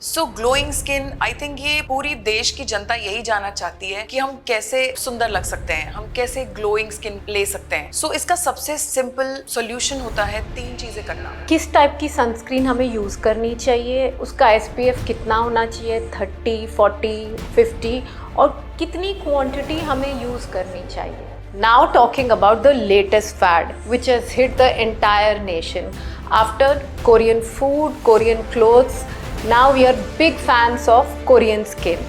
So glowing skin, I think ये पूरी देश की जनता यही जानना चाहती है कि हम कैसे सुंदर लग सकते हैं, हम कैसे ग्लोइंग स्किन ले सकते हैं। सो इसका सबसे सिंपल सॉल्यूशन होता है 3 चीजें करना। किस टाइप की सनस्क्रीन हमें यूज़ करनी चाहिए, उसका SPF कितना होना चाहिए, 30, 40, 50 और कितनी क्वांटिटी हमें यूज़ करनी चाहिए। Now talking about the latest fad which has hit the entire nation. After Korean food, Korean clothes, now we are big fans of Korean skin.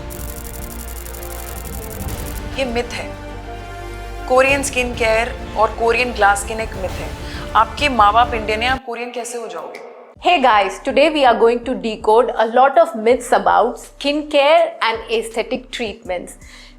ये मिथ है। कोरियन स्किन केयर और Korean glass skin एक myth है। आपके माँ बाप Indian है, आप कोरियन कैसे हो जाओगे? Hey guys, today we are going to decode a lot of myths about skincare and aesthetic treatments.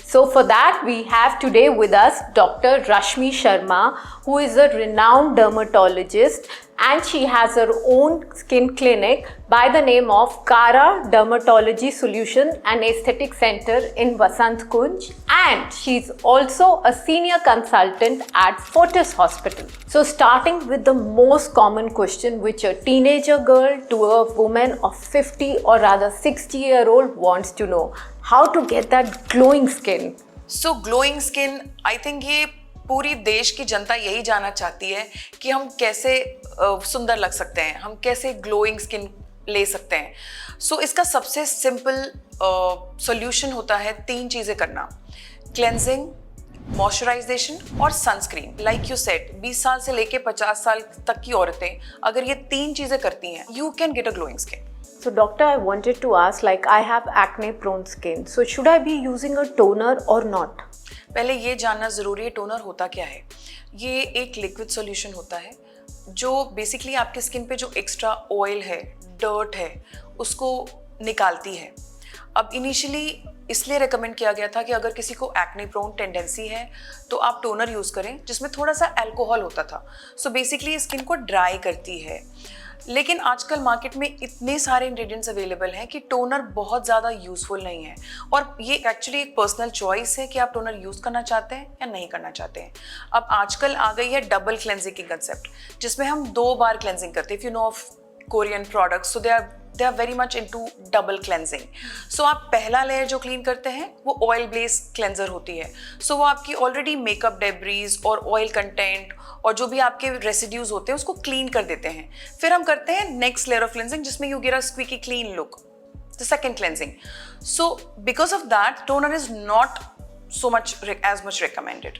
So for that we have today with us Dr. Rashmi Sharma, who is a renowned dermatologist and she has her own skin clinic by the name of Kara Dermatology Solution and Aesthetic Center in Vasant Kunj, and she's also a senior consultant at Fortis Hospital. So starting with the most common question which a teenager girl to a woman of 50 or rather 60-year-old wants to know, how to get that glowing skin. So glowing skin, I think ये पूरी देश की जनता यही जानना चाहती है कि हम कैसे सुंदर लग सकते हैं, हम कैसे ग्लोइंग स्किन ले सकते हैं। सो इसका सबसे सिंपल सॉल्यूशन होता है 3 चीज़ें करना: क्लेंजिंग, मॉइस्चराइजेशन और सनस्क्रीन। लाइक यू सेड, 20 साल से लेके 50 साल तक की औरतें अगर ये 3 चीज़ें करती हैं, you can get a glowing skin. So doctor, I wanted to ask, like I have acne prone skin, so should I be using a toner or not? पहले ये जानना ज़रूरी है टोनर होता क्या है। ये एक लिक्विड सॉल्यूशन होता है जो बेसिकली आपके स्किन पे जो एक्स्ट्रा ऑयल है, डर्ट है, उसको निकालती है। अब इनिशियली इसलिए रेकमेंड किया गया था कि अगर किसी को एक्ने प्रोन टेंडेंसी है तो आप टोनर यूज़ करें जिसमें थोड़ा सा अल्कोहल होता था। सो बेसिकली स्किन को ड्राई करती है। लेकिन आजकल मार्केट में इतने सारे इंग्रेडिएंट्स अवेलेबल हैं कि टोनर बहुत ज़्यादा यूज़फुल नहीं है, और ये एक्चुअली एक पर्सनल चॉइस है कि आप टोनर यूज़ करना चाहते हैं या नहीं करना चाहते हैं। अब आजकल आ गई है डबल क्लेंजिंग की कंसेप्ट, जिसमें हम 2 बार क्लेंजिंग करते हैं। If you know of Korean products, so they are very much into double cleansing. So आप पहला लेयर जो क्लीन करते हैं वो ऑयल बेस्ड क्लेंजर होती है। सो वो आपकी ऑलरेडी मेकअप डेब्रीज और ऑयल कंटेंट और जो भी आपके रेसिड्यूज होते हैं उसको क्लीन कर देते हैं। फिर हम करते हैं नेक्स्ट लेयर ऑफ क्लेंजिंग जिसमें you get a squeaky clean look, the second cleansing. So because of that toner is not so much as much recommended.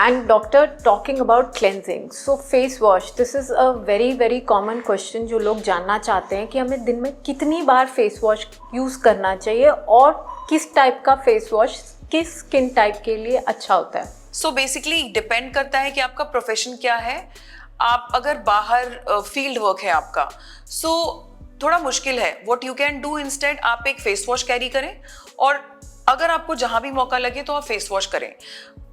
And doctor, talking about cleansing, so face wash, this is a very common question जो लोग जानना चाहते हैं कि हमें दिन में कितनी बार फेस वॉश यूज़ करना चाहिए और किस टाइप का फेस वॉश किस स्किन टाइप के लिए अच्छा होता है। सो बेसिकली डिपेंड करता है कि आपका प्रोफेशन क्या है। आप अगर बाहर फील्ड वर्क है आपका, सो थोड़ा मुश्किल है। What you can do instead, आप एक फेस वॉश कैरी करें और अगर आपको जहां भी मौका लगे तो आप फेस वॉश करें।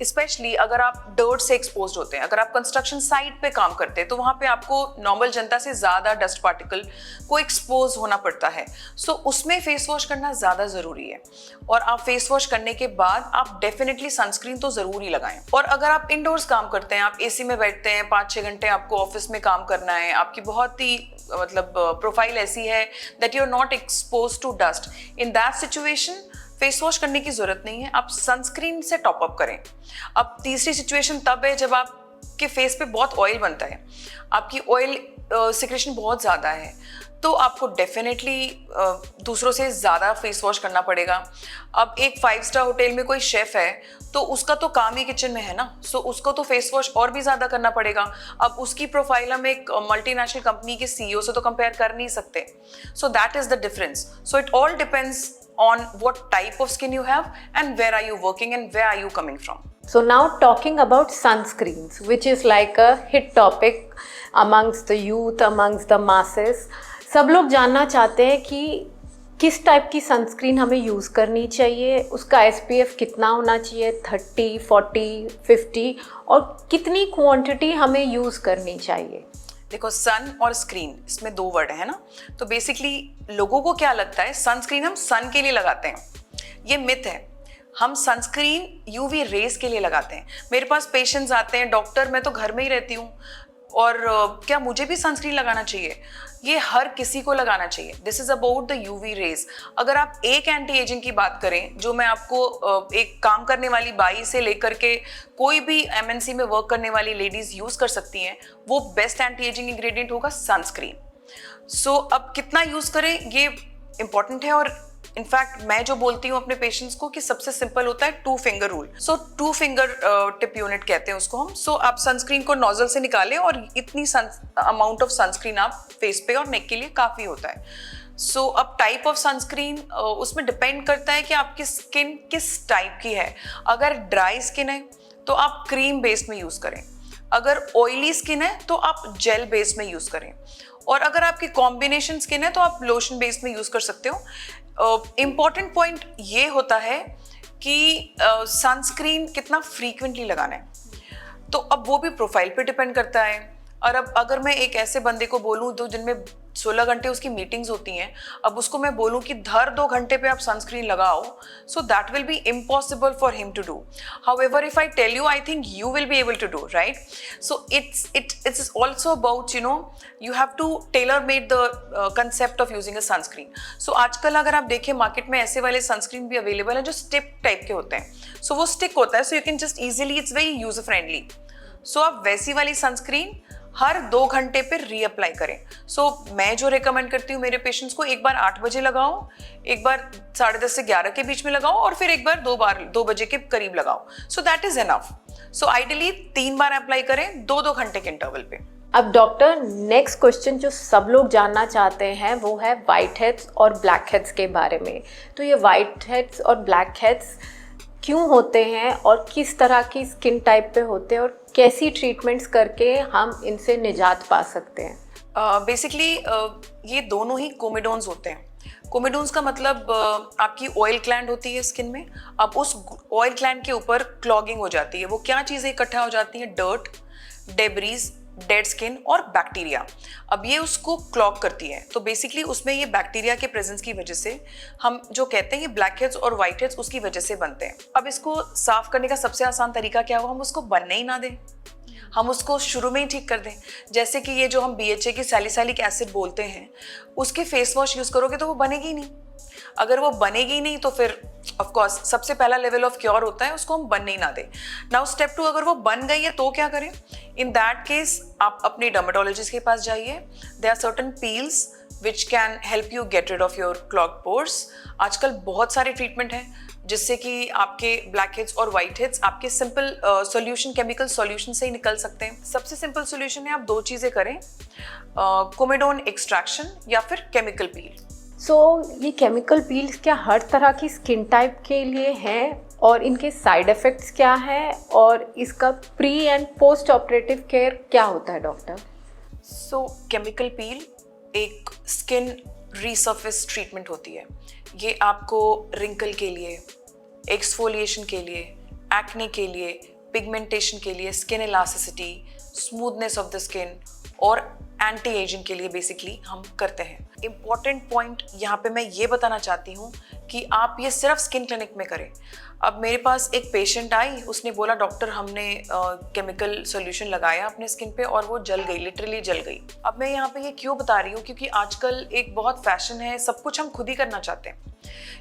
स्पेशली अगर आप डर्ट से एक्सपोज्ड होते हैं, अगर आप कंस्ट्रक्शन साइट पे काम करते हैं तो वहाँ पे आपको नॉर्मल जनता से ज़्यादा डस्ट पार्टिकल को एक्सपोज होना पड़ता है। सो उसमें फेस वॉश करना ज़्यादा ज़रूरी है। और आप फेस वॉश करने के बाद आप डेफिनेटली सनस्क्रीन तो ज़रूर ही लगाएं। और अगर आप इंडोर्स काम करते हैं, आप AC में बैठते हैं, 5-6 घंटे आपको ऑफिस में काम करना है, आपकी बहुत ही मतलब प्रोफाइल ऐसी है that you are not expose to dust, in that situation face wash करने की जरूरत नहीं है, आप सनस्क्रीन से टॉप अप करें। अब तीसरी सिचुएशन तब है जब आपके फेस पे बहुत ऑयल बनता है, आपकी ऑयल सिक्रेशन बहुत ज़्यादा है, तो आपको डेफिनेटली दूसरों से ज़्यादा फेस वॉश करना पड़ेगा। अब एक 5 स्टार होटल में कोई शेफ़ है तो उसका तो काम ही किचन में है ना, सो उसको तो फेस वॉश और भी ज़्यादा करना पड़ेगा। अब उसकी प्रोफाइल हम एक मल्टीनेशनल कंपनी के CEO से तो कंपेयर कर नहीं सकते। So that is the difference. So it all depends on what type of skin you have and where are you working and where are you coming from. So now talking about sunscreens, which is like a hit topic amongst the youth, amongst the masses. सब लोग जानना चाहते हैं कि किस type की sunscreen हमें use करनी चाहिए, उसका SPF कितना होना चाहिए, 30, 40, 50 और कितनी क्वांटिटी हमें यूज़ करनी चाहिए। देखो, सन और स्क्रीन, इसमें 2 वर्ड है ना। तो बेसिकली लोगों को क्या लगता है सनस्क्रीन हम सन के लिए लगाते हैं, ये मिथ है। हम सनस्क्रीन UV रेस के लिए लगाते हैं। मेरे पास पेशेंट्स आते हैं, डॉक्टर मैं तो घर में ही रहती हूँ और क्या मुझे भी सनस्क्रीन लगाना चाहिए? ये हर किसी को लगाना चाहिए। This is about the UV rays. अगर आप एक एंटी एजिंग की बात करें, जो मैं आपको एक काम करने वाली बाई से लेकर के कोई भी एमएनसी में वर्क करने वाली लेडीज यूज कर सकती हैं, वो बेस्ट एंटी एजिंग इंग्रेडिएंट होगा सनस्क्रीन। सो अब कितना यूज करें ये इंपॉर्टेंट है, और इनफैक्ट मैं जो बोलती हूँ अपने पेशेंट्स को कि सबसे सिंपल होता है 2 फिंगर रूल। सो 2 फिंगर टिप यूनिट कहते हैं उसको हम। सो आप सनस्क्रीन को नोजल से निकालें और इतनी अमाउंट ऑफ सनस्क्रीन आप फेस पे और नेक के लिए काफ़ी होता है। सो अब टाइप ऑफ सनस्क्रीन उसमें डिपेंड करता है कि आपकी स्किन किस टाइप की है। अगर ड्राई स्किन है तो आप क्रीम बेस्ड में यूज़ करें, अगर ऑयली स्किन है तो आप जेल बेस्ड में यूज़ करें, और अगर आपकी कॉम्बिनेशन स्किन है तो आप लोशन बेस्ड में यूज़ कर सकते हो। इम्पॉर्टेंट पॉइंट ये होता है कि सनस्क्रीन कितना फ्रीक्वेंटली लगाना है, तो अब वो भी प्रोफाइल पे डिपेंड करता है। और अब अगर मैं एक ऐसे बंदे को बोलूँ तो जिनमें 16 घंटे उसकी मीटिंग्स होती हैं, अब उसको मैं बोलूँ कि हर 2 घंटे पे आप सनस्क्रीन लगाओ, so that will be impossible for him to do. However if I tell you, I think you will be able to do, right? So it's also about you have to tailor made the concept of using a sunscreen. So आजकल अगर आप देखें market में ऐसे वाले sunscreen भी available हैं जो स्टिक टाइप के होते हैं। सो वो स्टिक होता है, so you can just easily, it's very user friendly. So आप वैसी वाली सनस्क्रीन हर 2 घंटे पे रीअप्लाई करें। सो मैं जो रिकमेंड करती हूँ मेरे पेशेंट्स को, एक बार 8 बजे लगाओ, एक बार 10:30 से 11 के बीच में लगाओ, और फिर एक बार 2 बजे के करीब लगाओ। So that is enough. So ideally 3 bar apply करें 2-2 घंटे के इंटरवल पे। अब डॉक्टर, नेक्स्ट क्वेश्चन जो सब लोग जानना चाहते हैं वो है वाइट हेड्स और ब्लैक हेड्स के बारे में। तो ये वाइट हेड्स और ब्लैक हेड्स क्यों होते हैं और किस तरह की स्किन टाइप पे होते हैं और कैसी ट्रीटमेंट्स करके हम इनसे निजात पा सकते हैं? बेसिकली ये दोनों ही कोमेडोन्स होते हैं। कोमेडोन्स का मतलब आपकी ऑयल ग्लैंड होती है स्किन में। अब उस ऑयल ग्लैंड के ऊपर क्लॉगिंग हो जाती है। वो क्या चीज़ें इकट्ठा हो जाती हैं? डर्ट, डेब्रीज, डेड स्किन और बैक्टीरिया। अब ये उसको क्लॉग करती है। तो बेसिकली उसमें ये बैक्टीरिया के प्रेजेंस की वजह से हम जो कहते हैं ये ब्लैक हेड्स और वाइट हेड्स उसकी वजह से बनते हैं। अब इसको साफ करने का सबसे आसान तरीका क्या हो? हम उसको बनने ही ना दें, हम उसको शुरू में ही ठीक कर दें। जैसे कि ये जो हम BHA की सैलिसाइलिक एसिड बोलते हैं, उसके फेस वॉश यूज़ करोगे तो वो बनेगी ही नहीं। अगर वो बनेगी नहीं तो फिर ऑफ कोर्स सबसे पहला लेवल ऑफ क्योर होता है उसको हम बनने ही ना दें। नाउ स्टेप 2, अगर वो बन गई है तो क्या करें? इन दैट केस आप अपने डर्मेटोलॉजिस्ट के पास जाइए। There are certain peels which can help you get rid of your clog pores. आजकल बहुत सारे ट्रीटमेंट हैं जिससे कि आपके ब्लैक हेड्स और वाइट हेड्स आपके सिंपल सॉल्यूशन, केमिकल सॉल्यूशन से ही निकल सकते हैं। सबसे सिंपल सॉल्यूशन है आप 2 चीज़ें करें, कोमेडोन एक्सट्रैक्शन या फिर केमिकल पील। सो ये केमिकल पील्स क्या हर तरह की स्किन टाइप के लिए हैं और इनके साइड इफ़ेक्ट्स क्या हैं और इसका pre and post operative care क्या होता है डॉक्टर? सो केमिकल पील एक स्किन रीसर्फेस ट्रीटमेंट होती है। ये आपको रिंकल के लिए, एक्सफोलिएशन के लिए, एक्ने के लिए, पिगमेंटेशन के लिए, skin elasticity, smoothness of the skin और एंटी एजिंग के लिए बेसिकली हम करते हैं। इम्पॉर्टेंट पॉइंट यहाँ पे मैं ये बताना चाहती हूँ कि आप ये सिर्फ स्किन क्लिनिक में करें। अब मेरे पास एक पेशेंट आई, उसने बोला डॉक्टर हमने केमिकल सॉल्यूशन लगाया अपने स्किन पे और वो जल गई, लिटरली जल गई। अब मैं यहाँ पे ये क्यों बता रही हूँ? क्योंकि आजकल एक बहुत फैशन है, सब कुछ हम खुद ही करना चाहते हैं।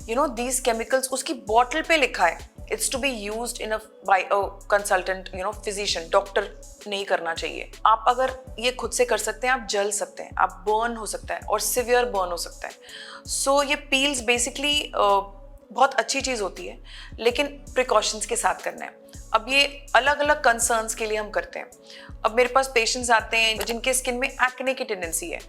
यू नो दीज केमिकल्स, उसकी बॉटल पे लिखा है it's to be used in by a consultant, you know physician, doctor नहीं करना चाहिए। आप अगर ये खुद से कर सकते हैं, आप जल सकते हैं, आप बर्न हो सकता है और सिवियर बर्न हो सकता है। सो ये पील्स बेसिकली बहुत अच्छी चीज़ होती है, लेकिन प्रिकॉशंस के साथ करना है। अब ये अलग अलग कंसर्न्स के लिए हम करते हैं। अब मेरे पास पेशेंट्स आते हैं जिनके स्किन में एक्ने की टेंडेंसी है,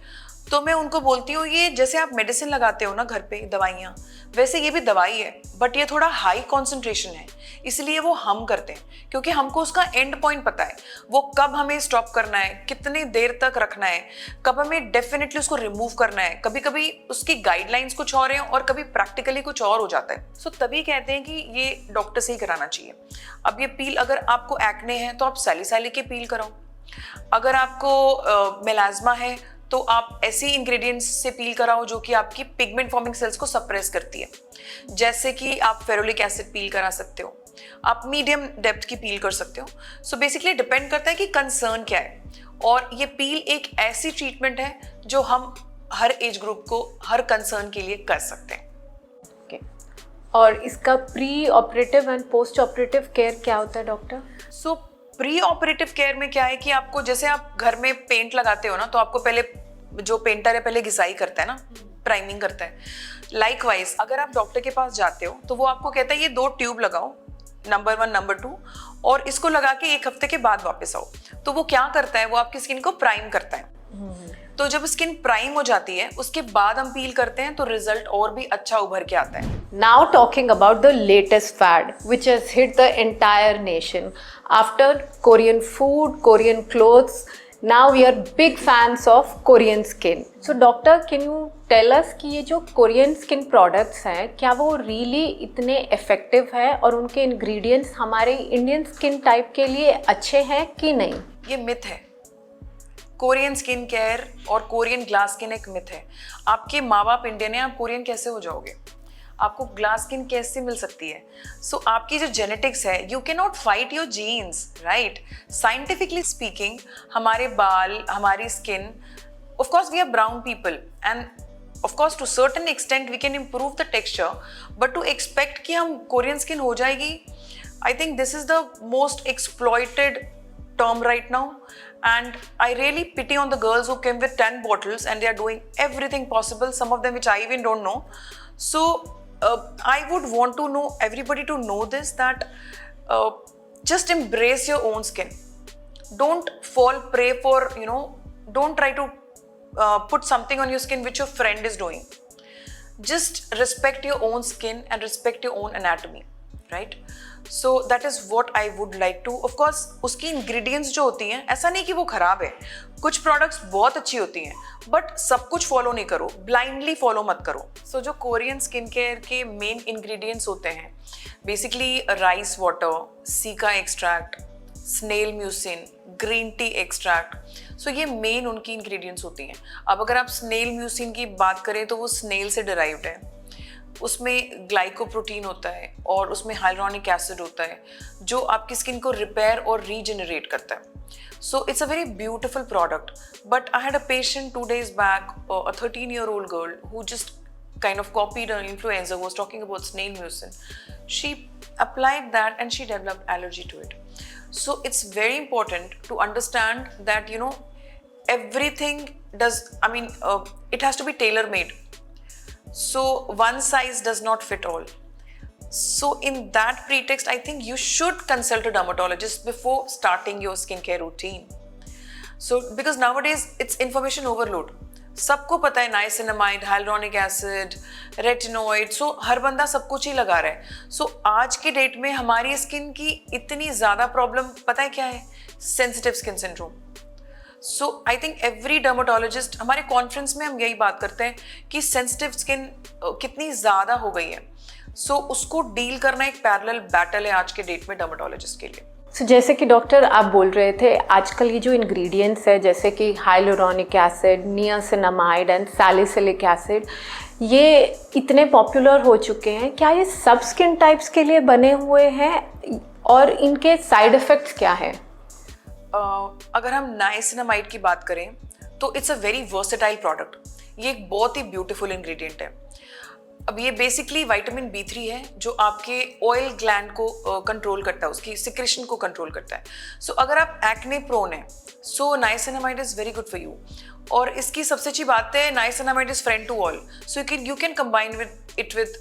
तो मैं उनको बोलती हूँ ये जैसे आप मेडिसिन लगाते हो ना घर पे दवाइयाँ, वैसे ये भी दवाई है, बट ये थोड़ा हाई कॉन्सेंट्रेशन है, इसलिए वो हम करते हैं क्योंकि हमको उसका एंड पॉइंट पता है, वो कब हमें स्टॉप करना है, कितनी देर तक रखना है, कब हमें डेफिनेटली उसको रिमूव करना है। कभी कभी उसकी गाइडलाइंस कुछ और हैं और कभी प्रैक्टिकली कुछ और हो जाता है। सो तभी कहते हैं कि ये डॉक्टर से ही कराना चाहिए। अब ये पील, अगर आपको एक्ने है तो आप सैलिसाइलिक की पील कराओ। अगर आपको मेलाज्मा है तो आप ऐसी इंग्रेडिएंट्स से पील कराओ जो कि आपकी पिगमेंट फॉर्मिंग सेल्स को सप्रेस करती है, जैसे कि आप फेरोलिक एसिड पील करा सकते हो, आप मीडियम डेप्थ की पील कर सकते हो। सो बेसिकली डिपेंड करता है कि कंसर्न क्या है और ये पील एक ऐसी ट्रीटमेंट है जो हम हर एज ग्रुप को हर कंसर्न के लिए कर सकते हैं। Okay. और इसका pre operative and post operative care क्या होता है डॉक्टर? सो प्री ऑपरेटिव केयर में क्या है कि आपको, जैसे आप घर में पेंट लगाते हो ना, तो आपको पहले जो पेंटर है पहले घिसाई करता है ना, प्राइमिंग करता है। लाइकवाइज अगर आप डॉक्टर के पास जाते हो तो वो आपको कहता है ये 2 ट्यूब लगाओ, नंबर 1 नंबर 2, और इसको लगा के 1 हफ्ते के बाद वापस आओ। तो वो क्या करता है, वो आपकी स्किन को प्राइम करता है। तो जब स्किन प्राइम हो जाती है उसके बाद हम पील करते हैं तो रिजल्ट और भी अच्छा उभर के आता है। Now talking about the latest fad which has hit the entire nation after Korean food, Korean clothes. Now we are big fans of Korean skin. So doctor, can you tell us कि ये जो Korean skin products हैं क्या वो really इतने effective है और उनके ingredients हमारे Indian skin type के लिए अच्छे हैं कि नहीं? ये मिथ है। कोरियन स्किन केयर और कोरियन ग्लास स्किन एक मिथ है। आपके माँ बाप इंडियन है, आप कोरियन कैसे हो जाओगे? आपको ग्लास स्किन कैसे मिल सकती है? सो आपकी जो जेनेटिक्स है, you can not fight your genes, right? Scientifically speaking हमारे बाल, हमारी skin, of course we are brown people and of course to certain extent we can improve the texture, but to expect कि हम Korean skin हो जाएगी, I think this is the most exploited term right now, and I really pity on the girls who came with 10 bottles and they are doing everything possible, some of them which I even don't know. So I would want to know everybody to know this, that just embrace your own skin. Don't fall prey for, don't try to put something on your skin which your friend is doing. Just respect your own skin and respect your own anatomy, right? So that is what I would like to, of course उसकी ingredients जो होती हैं, ऐसा नहीं कि वो खराब है, कुछ products बहुत अच्छी होती हैं, but सब कुछ follow नहीं करो, blindly follow मत करो। So जो Korean skin care के main ingredients होते हैं, basically rice water, sika extract, snail mucin, green tea extract, so ये main उनकी ingredients होती हैं। अब अगर आप snail mucin की बात करें तो वो snail से derived है, उसमें ग्लाइकोप्रोटीन होता है और उसमें हाइलुरोनिक एसिड होता है जो आपकी स्किन को रिपेयर और रीजनरेट करता है। So it's a very beautiful product, but I had a patient 2 days back, a 13-year-old girl who just kind of copied an influencer who was talking about snail mucin. She applied that and she developed allergy to it. So it's very important to understand that, everything it has to be tailor-made. So one size does not fit all. So in that pretext, I think you should consult a dermatologist before starting your skincare routine. So because nowadays it's information overload. सबको पता है niacinamide, hyaluronic acid, retinoid, so हर बंदा सब कुछ ही लगा रहा है। So आज के डेट में हमारी स्किन की इतनी ज़्यादा प्रॉब्लम पता है क्या है? Sensitive skin syndrome. So I think every dermatologist, हमारे कॉन्फ्रेंस में हम यही बात करते हैं कि सेंसिटिव स्किन कितनी ज़्यादा हो गई है। सो उसको डील करना एक पैरेलल बैटल है आज के डेट में डर्माटोलॉजिस्ट के लिए। So, जैसे कि डॉक्टर आप बोल रहे थे, आजकल ये जो इंग्रेडिएंट्स है जैसे कि hyaluronic acid, niacinamide and salicylic acid, ये इतने पॉपुलर हो चुके हैं, क्या ये सब स्किन टाइप्स के लिए बने हुए हैं और इनके साइड इफ़ेक्ट्स क्या है? अगर हम नाइसिनामाइड की बात करें तो it's a very versatile product. ये एक बहुत ही ब्यूटीफुल इंग्रेडिएंट है। अब ये बेसिकली विटामिन B3 है जो आपके ऑयल ग्लैंड को कंट्रोल करता है, उसकी सिक्रेशन को कंट्रोल करता है। सो अगर आप एक्ने प्रोन है, so niacinamide is very good for you. और इसकी सबसे अच्छी बात है, niacinamide is friend to all, so you can combine with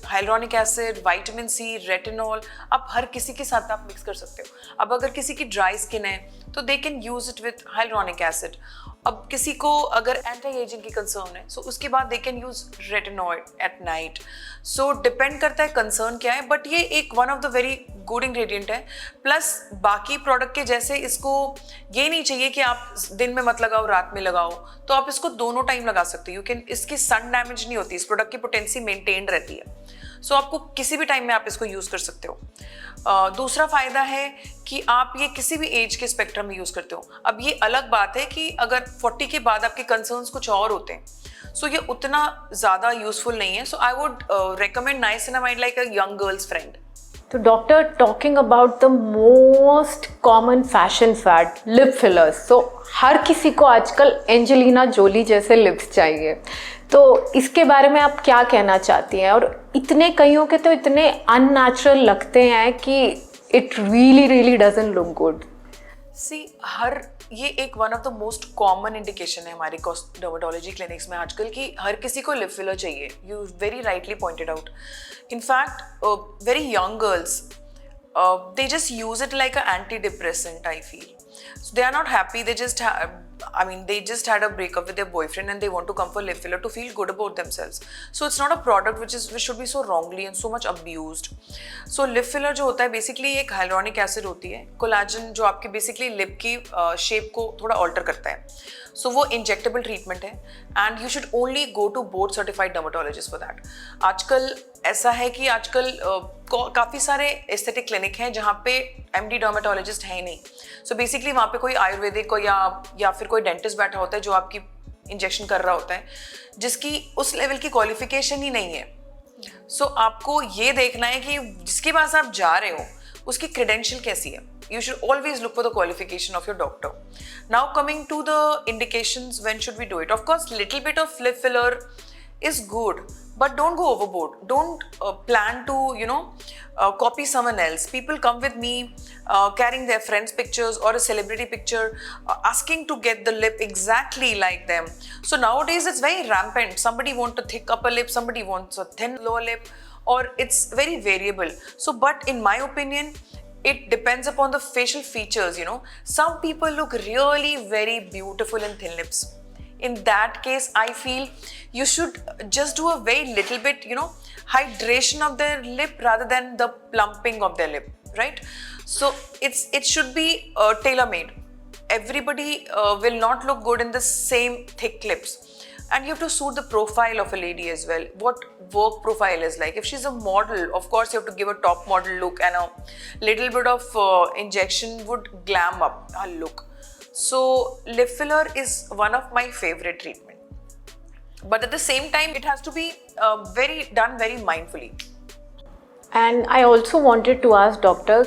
hyaluronic acid, vitamin C, retinol, आप हर किसी के साथ आप मिक्स कर सकते हो। अब अगर किसी की ड्राई स्किन है तो they can use it with hyaluronic acid. अब किसी को अगर एंटी एजिंग की कंसर्न है, सो उसके बाद they can use retinoid at night. So depend करता है कंसर्न क्या है, बट ये एक one of the very good ingredient है। प्लस बाकी प्रोडक्ट के जैसे इसको ये नहीं चाहिए कि आप दिन में मत लगाओ, रात में लगाओ, तो आप इसको दोनों टाइम लगा सकते हो। इसकी सन डैमेज नहीं होती, इस प्रोडक्ट की पोटेंसी मेंटेन रहती है। सो आपको किसी भी टाइम में आप इसको यूज़ कर सकते हो। दूसरा फ़ायदा है कि आप ये किसी भी एज के स्पेक्ट्रम में यूज़ करते हो। अब ये अलग बात है कि अगर 40 के बाद आपके कंसर्न्स कुछ और होते हैं, सो ये उतना ज़्यादा यूज़फुल नहीं है। So I would recommend niacinamide like a young girls friend. तो doctor, talking about the most common fashion fad, lip fillers. So हर किसी को आजकल एंजेलिना जोली जैसे लिप्स चाहिए. तो इसके बारे में आप क्या कहना चाहती हैं? और इतने कईयों के तो इतने अननेचुरल लगते हैं कि it really doesn't look good. ये एक one of the most common indication है हमारे डर्मेटोलॉजी क्लिनिक्स में आजकल कि हर किसी को लिप फिलर चाहिए. You very rightly pointed out. In fact very young girls they just use it like an antidepressant, I feel. So they are not happy. They just had a breakup with their boyfriend and they want to come for lip filler to feel good about themselves. So it's not a product which should be so wrongly and so much abused. So lip filler जो होता है basically एक hyaluronic acid होती है, collagen जो आपकी basically lip की shape को थोड़ा alter करता है. So वो injectable treatment है and you should only go to board certified dermatologist for that. आजकल ऐसा है कि आजकल काफ़ी सारे एस्थेटिक क्लिनिक हैं जहाँ पे MD डर्मेटोलॉजिस्ट है ही नहीं. सो बेसिकली वहाँ पे कोई आयुर्वेदिक को या फिर कोई डेंटिस्ट बैठा होता है जो आपकी इंजेक्शन कर रहा होता है, जिसकी उस लेवल की क्वालिफिकेशन ही नहीं है. सो आपको ये देखना है कि जिसके पास आप जा रहे हो उसकी क्रेडेंशियल कैसी है. You should always look for the qualification of your doctor. Now coming to the indications, when should we do it? Of course, little bit of lip filler is good, but don't go overboard. Don't plan to, copy someone else. People come with me carrying their friends' pictures or a celebrity picture, asking to get the lip exactly like them. So nowadays it's very rampant. Somebody wants a thick upper lip, somebody wants a thin lower lip, or it's very variable. So, but in my opinion, it depends upon the facial features, Some people look really very beautiful in thin lips. In that case, I feel you should just do a very little bit, hydration of their lip rather than the plumping of their lip, right? So it should be tailor-made. Everybody will not look good in the same thick lips. And you have to suit the profile of a lady as well. What work profile is like. If she's a model, of course you have to give a top model look, and a little bit of injection would glam up her look. So lip filler is one of my favorite treatment. But at the same time, it has to be done very mindfully. And I also wanted to ask doctor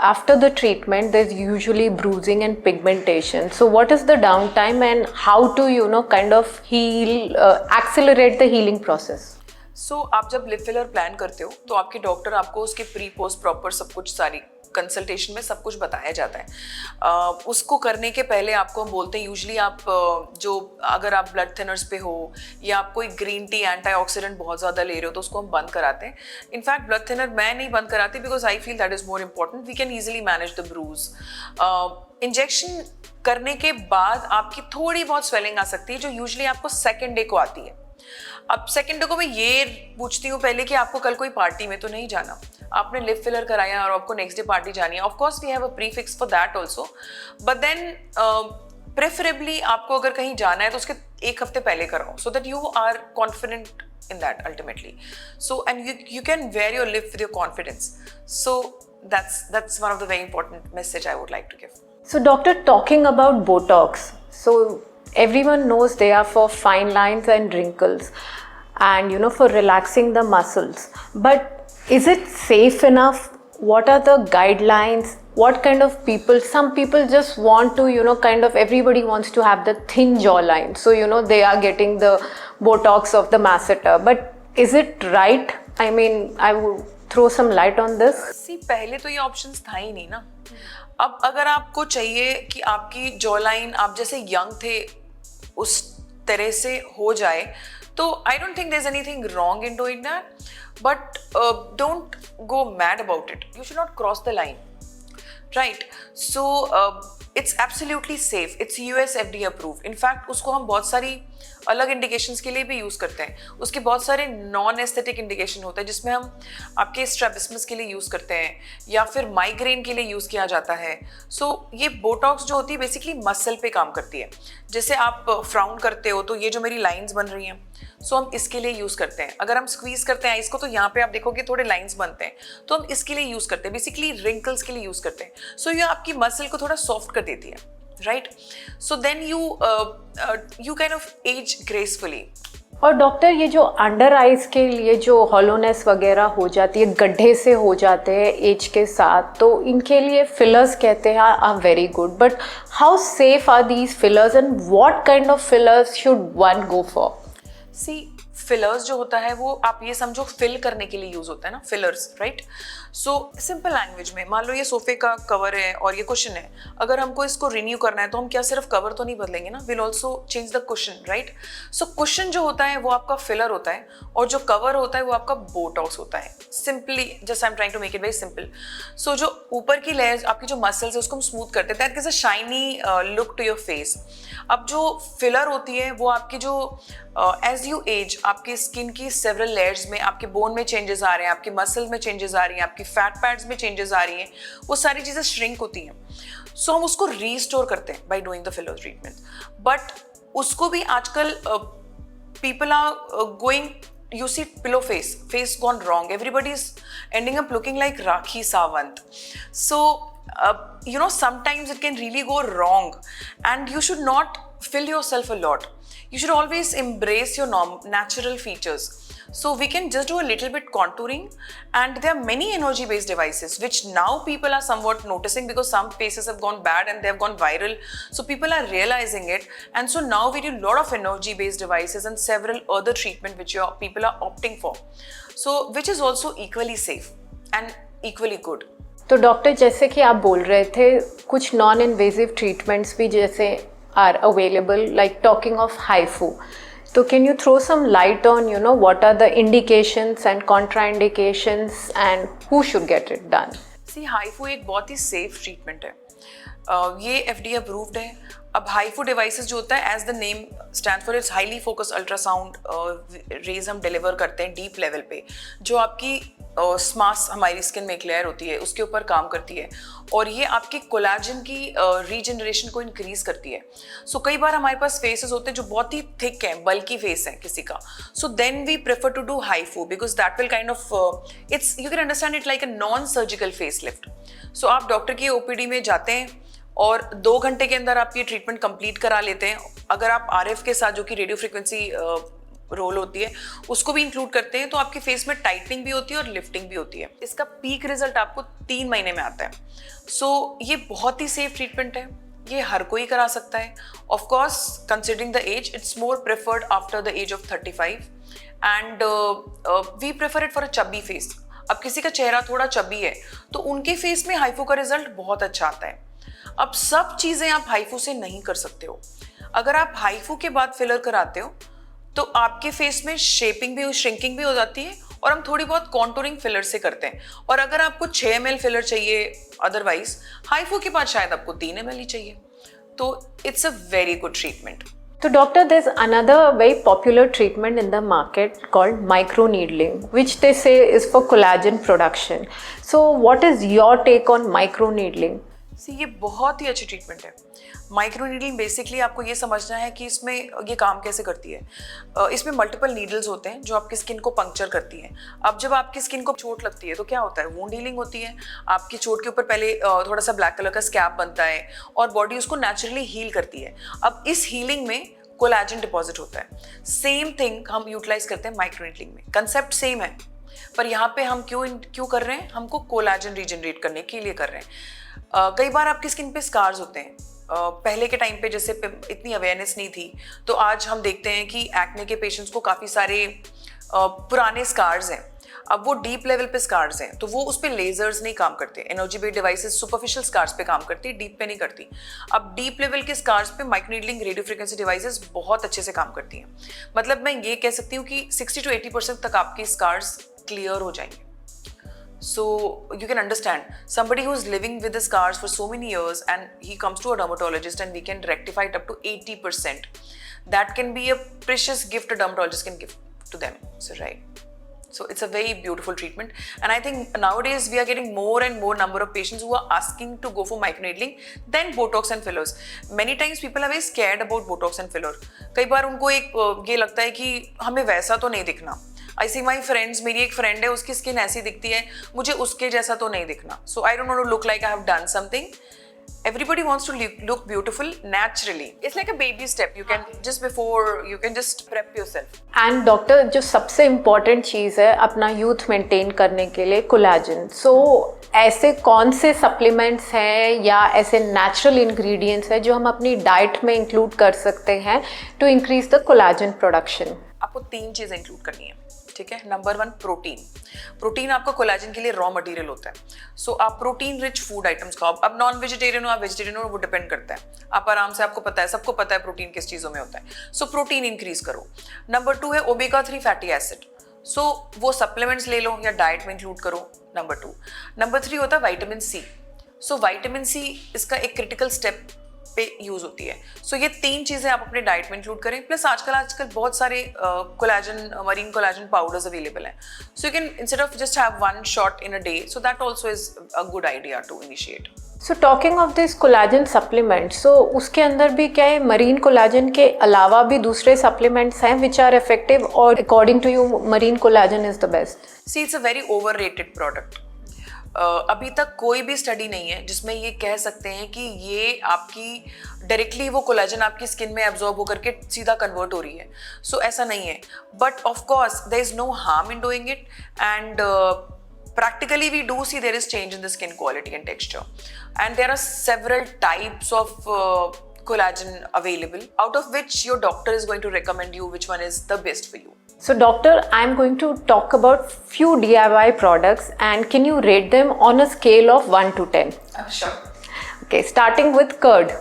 after the treatment there's usually bruising and pigmentation. So what is the downtime and how to kind of heal, accelerate the healing process? So आप जब lip filler plan करते हो तो आपके doctor आपको उसके pre post proper सब कुछ सारी कंसल्टेशन में सब कुछ बताया जाता है. उसको करने के पहले आपको हम बोलते हैं यूजली आप जो अगर आप ब्लड थिनर्स पे हो या आप कोई ग्रीन टी एंटीऑक्सीडेंट बहुत ज़्यादा ले रहे हो तो उसको हम बंद कराते हैं. इनफैक्ट ब्लड थिनर मैं नहीं बंद कराती because I feel that is more important. We can easily manage the bruise. Injection करने के बाद आपकी थोड़ी बहुत स्वेलिंग आ सकती है जो यूजली आपको सेकेंड डे को आती है. अब सेकेंड डे को मैं ये पूछती हूँ पहले कि आपको कल कोई पार्टी में तो नहीं जाना. आपने लिप फिलर कराया और आपको नेक्स्ट डे पार्टी जानी है. Of course we have a prefix for that also, but then preferably आपको अगर कहीं जाना है तो उसके एक हफ्ते पहले कराओ so that you are confident in that ultimately. So and you can wear your lip with your confidence. So that's one of the very important message I would like to give. So doctor, talking about Botox, so everyone knows they are for fine lines and wrinkles and for relaxing the muscles, but is it safe enough? What are the guidelines? What kind of people? Some people just want to kind of, everybody wants to have the thin jawline, so they are getting the Botox of the masseter, but is it right? I mean, I would throw some light on this. See, पहले तो ये options था ही नहीं ना. अब अगर आपको चाहिए कि आपकी जॉ लाइन आप जैसे यंग थे उस तरह से हो जाए तो I don't think there is anything wrong in doing that, but don't go mad about it. You should not cross the line, right? So it's absolutely safe. It's US FDA approved. In fact उसको हम बहुत सारी अलग indications के लिए भी use करते हैं. उसके बहुत सारे नॉन एस्थेटिक इंडिकेशन होते हैं जिसमें हम आपके स्ट्रैबिस्मस के लिए यूज़ करते हैं या फिर माइग्रेन के लिए यूज़ किया जाता है. सो ये बोटॉक्स जो होती है बेसिकली मसल पे काम करती है. जैसे आप फ्राउन करते हो तो ये जो मेरी लाइंस बन रही हैं सो हम इसके लिए यूज़ करते हैं. अगर हम स्क्वीज़ करते हैं इसको तो यहाँ पे आप देखोगे थोड़े लाइंस बनते हैं तो हम इसके लिए यूज़ करते हैं. बेसिकली रिंकल्स के लिए यूज़ करते हैं. सो ये आपकी मसल को थोड़ा सॉफ्ट कर देती है, right? So then you kind of age gracefully. और डॉक्टर ये जो अंडर आइज के लिए जो हॉलोनेस वगैरह हो जाती है, गड्ढे से हो जाते हैं एज के साथ, तो इनके लिए फिलर्स कहते हैं are very good, but how safe are these fillers and what kind of fillers should one go for? See fillers जो होता है वो आप ये समझो फिल करने के लिए यूज होता है ना, fillers, right? So simple language में मान लो ये सोफे का कवर है और ये कुशन है, अगर हमको इसको रिन्यू करना है तो हम क्या सिर्फ कवर तो नहीं बदलेंगे ना, will also change the cushion, right? So cushion जो होता है वो आपका फिलर होता है और जो कवर होता है वो आपका बोटॉक्स होता है। Simply just I am trying to make it very simple. So जो ऊपर की लेयर्स आपकी जो मसल्स है उसको हम स्मूथ करते हैं, that gives a shiny look to your face. अब जो फिलर होती है वो आपकी जो एज यू एज आपकी स्किन की सेवरल लेयर्स में आपके बोन में चेंजेस आ रहे हैं, आपकी मसल में चेंजेस आ रही हैं, आपकी फैट पैड्स में चेंजेस आ रही हैं, वो सारी चीज़ें श्रिंक होती हैं। सो हम उसको रीस्टोर करते हैं by doing the filler treatment. But उसको भी आजकल people are going, you see pillow face gone wrong, everybody is ending up looking like Rakhi Sawant. So sometimes it can really go wrong and you should not fill yourself a lot. You should always embrace your natural features. So we can just do a little bit contouring, and there are many energy based devices which now people are somewhat noticing because some faces have gone bad and they have gone viral, so people are realizing it, and so now we do a lot of energy based devices and several other treatment which your people are opting for, so which is also equally safe and equally good. तो doctor जैसे कि आप बोल रहे थे कुछ non invasive treatments भी जैसे are available, like talking of HIFU, so can you throw some light on, what are the indications and contraindications and who should get it done? See, HIFU एक बहुत ही सेफ ट्रीटमेंट है, ये FDA approved है। अब HIFU devices जो होता है, as the name stand for, it's highly focus ultrasound rays हम डिलीवर करते हैं डीप लेवल पे, जो आपकी स्मास हमारी स्किन में एक लेयर होती है उसके ऊपर काम करती है, और ये आपकी कोलाजन की रीजनरेशन को इंक्रीज करती है। सो कई बार हमारे पास फेसेस होते हैं जो बहुत ही थिक हैं, बल्की फेस है किसी का, so then we prefer to do HIFU because that will kind of it's, you can understand it like a non surgical face lift. So आप डॉक्टर की OPD में जाते हैं और 2 घंटे के अंदर आप ये ट्रीटमेंट कंप्लीट करा लेते हैं। अगर आप RF के साथ, जो कि रेडियो फ्रिक्वेंसी रोल होती है, उसको भी इंक्लूड करते हैं, तो आपके फेस में टाइटनिंग भी होती है और लिफ्टिंग भी होती है। इसका पीक रिजल्ट आपको 3 महीने में आता है। सो ये बहुत ही सेफ ट्रीटमेंट है, ये हर कोई करा सकता है। Of course considering the age, it's more preferred after the age of 35 and we prefer it for a chubby face. अब किसी का चेहरा थोड़ा चब्बी है तो उनके फेस में HIFU का रिजल्ट बहुत अच्छा आता है। अब सब चीज़ें आप HIFU से नहीं कर सकते हो। अगर आप HIFU के बाद फिलर कराते हो तो आपके फेस में शेपिंग भी, श्रिंकिंग भी हो जाती है, और हम थोड़ी बहुत कॉन्टूरिंग फिलर से करते हैं। और अगर आपको 6 ml फिलर चाहिए, अदरवाइज HIFU के बाद शायद आपको 3 ml ही चाहिए। तो it's a very good treatment. So doctor, there's another very popular treatment in the market called microneedling, which they say is for collagen production. So what is your take on microneedling? सी ये बहुत ही अच्छी treatment है। Microneedling basically आपको ये समझना है कि इसमें ये काम कैसे करती है। इसमें मल्टीपल नीडल्स होते हैं जो आपकी स्किन को पंक्चर करती हैं। अब जब आपकी स्किन को चोट लगती है तो क्या होता है, वुंड हीलिंग होती है। आपकी चोट के ऊपर पहले थोड़ा सा ब्लैक कलर का स्कैब बनता है और बॉडी उसको नेचुरली हील करती है। अब इस हीलिंग में कोलैजन डिपॉजिट होता है। सेम थिंग हम यूटिलाइज करते हैं माइक्रोनीडलिंग में, कंसेप्ट सेम है, पर यहाँ पे हम क्यों कर रहे हैं, हमको कोलैजन रीजनरेट करने के लिए कर रहे हैं। कई बार आपकी स्किन पे स्कार्स होते हैं। पहले के टाइम पे जैसे इतनी अवेयरनेस नहीं थी, तो आज हम देखते हैं कि एक्ने के पेशेंट्स को काफ़ी सारे पुराने स्कार्स हैं। अब वो डीप लेवल पे स्कार्स हैं तो वो उस पर लेजर्स नहीं काम करते। Energy based devices superficial scars पे काम करती है, डीप पे नहीं करती। अब डीप लेवल के स्कार्स पे माइक्रोनीडलिंग रेडियो फ्रिक्वेंसी डिवाइसेस बहुत अच्छे से काम करती हैं। मतलब मैं ये कह सकती हूँ कि 60 to 80% तक आपके स्कार्स क्लियर हो जाएंगे। So you can understand somebody who is living with the scars for so many years and he comes to a dermatologist and we can rectify it up to 80%. That can be a precious gift a dermatologist can give to them. So right. So it's a very beautiful treatment, and I think nowadays we are getting more and more number of patients who are asking to go for microneedling than Botox and fillers. Many times people are very scared about Botox and filler. कई बार उनको एक ये लगता है कि हमें वैसा तो नहीं दिखना। I see my friends, मेरी एक फ्रेंड है, उसकी स्किन ऐसी दिखती है, मुझे उसके जैसा तो नहीं दिखना। So I don't want to look like I have done something. Everybody wants to look beautiful naturally. It's like a baby step. You can just prep yourself. And doctor, जो सबसे इम्पॉर्टेंट चीज़ है अपना यूथ मेंटेन करने के लिए, collagen. सो ऐसे कौन से सप्लीमेंट्स हैं या ऐसे नेचुरल इंग्रेडिएंट्स हैं जो हम अपनी डाइट में इंक्लूड कर सकते हैं to increase the collagen production? आपको 3 चीज़ें इंक्लूड करनी है, ठीक है. Number 1, protein. प्रोटीन आपका कोलाजन के लिए रॉ मटेरियल होता है. सो आप प्रोटीन रिच फूड आइटम्स खाओ. अब नॉन वेजिटेरियन हो, आप वेजिटेरियन हो, वो डिपेंड करता है. आप आराम से, आपको पता है, सबको पता है प्रोटीन किस चीज़ों में होता है. सो प्रोटीन इंक्रीज करो. नंबर 2 है ओमेगा 3 फैटी एसिड. सो वो सप्लीमेंट्स ले लो या डाइट में इंक्लूड करो. नंबर 2. नंबर 3 होता है vitamin C. So vitamin C इसका एक क्रिटिकल स्टेप पे यूज होती है. सो ये 3 चीजें आप अपने डाइट में इंक्लूड करें. प्लस आजकल बहुत सारे collagen, marine collagen powders available हैं. So you can instead of just have 1 shot in a day, so that also is a good idea to initiate. So talking of this collagen supplement, so उसके अंदर भी क्या है, marine collagen के अलावा भी दूसरे सप्लीमेंट्स हैं विच आर इफेक्टिव, और according to you marine collagen is the best? See, it's a very overrated product. अभी तक कोई भी स्टडी नहीं है जिसमें ये कह सकते हैं कि ये आपकी डायरेक्टली वो कोलाजन आपकी स्किन में एब्जॉर्ब होकर के सीधा कन्वर्ट हो रही है. सो ऐसा नहीं है. But of course there is no harm in doing it, and practically we do see there is change in the skin quality and texture, and there are several types of collagen available, out of which your doctor is going to recommend you which one is the best for you. So doctor, I am going to talk about few DIY products, and can you rate them on a scale of 1 to 10? Sure. Okay, starting with curd.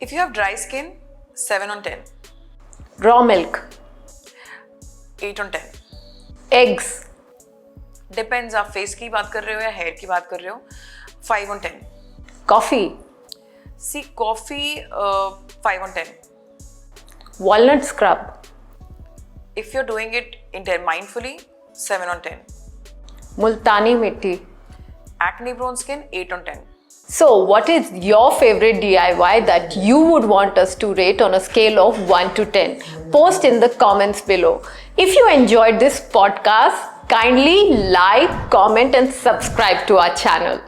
If you have dry skin, 7 on 10. Raw milk. 8 on 10. Eggs. Depends, आप face की बात कर रहे हो या hair की बात कर रहे हो. 5 on 10. Coffee. See, coffee, 5 on 10. Walnut scrub. If you're doing it mindfully, 7 on 10. Multani mitti. Acne prone skin, 8 on 10. So what is your favorite DIY that you would want us to rate on a scale of 1 to 10? Post in the comments below. If you enjoyed this podcast, kindly like, comment and subscribe to our channel.